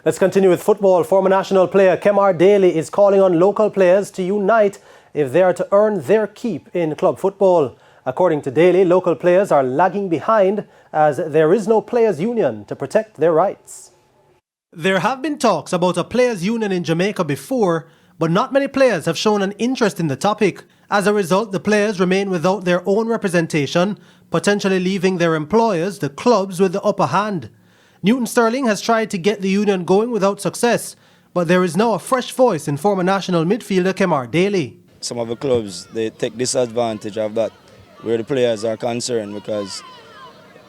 Let's continue with football. Former national player Keammar Daley is calling on local players to unite if they are to earn their keep in club football. According to Daley, local players are lagging behind as there is no players' union to protect their rights. There have been talks about a players' union in Jamaica before, but not many players have shown an interest in the topic. As a result, the players remain without their own representation, potentially leaving their employers, the clubs, with the upper hand. Newton Sterling has tried to get the union going without success, but there is now a fresh voice in former national midfielder Keammar Daley. Some of the clubs, they take disadvantage of that where the players are concerned, because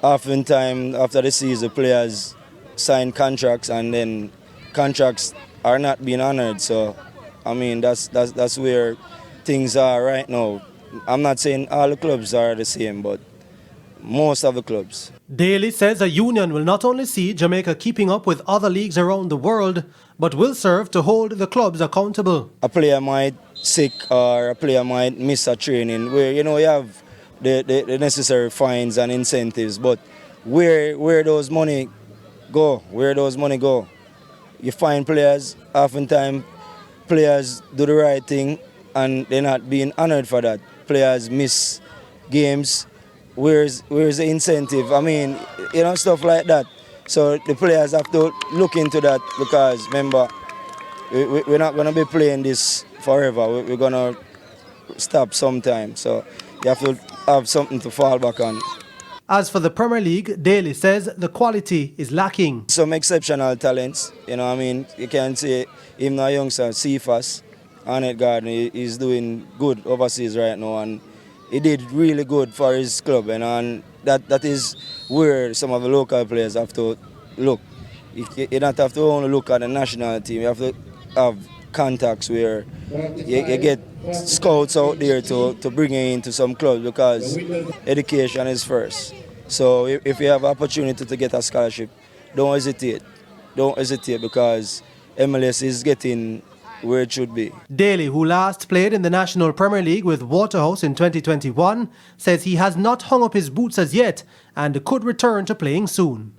oftentimes after the season players sign contracts and then contracts are not being honored. So I mean that's where things are right now. I'm not saying all the clubs are the same, but most of the clubs. Daley says a union will not only see Jamaica keeping up with other leagues around the world, but will serve to hold the clubs accountable. A player might sick or a player might miss a training where you have the necessary fines and incentives, but where those money go, you find players, oftentimes players do the right thing and they're not being honored for that. Players miss games. Where's the incentive? I mean, stuff like that. So the players have to look into that, because remember, we're not going to be playing this forever. We're going to stop sometime. So you have to have something to fall back on. As for the Premier League, Daley says the quality is lacking. Some exceptional talents. You can say even a youngster, Cephas, Arnett Gardner, is doing good overseas right now, and he did really good for his club, and that is where some of the local players have to look. You don't have to only look at the national team, you have to have contacts where you get scouts out there to bring you into some clubs, because education is first. So if you have opportunity to get a scholarship, don't hesitate. Don't hesitate, because MLS is getting where it should be. Daley, who last played in the National Premier League with Waterhouse in 2021, says he has not hung up his boots as yet and could return to playing soon.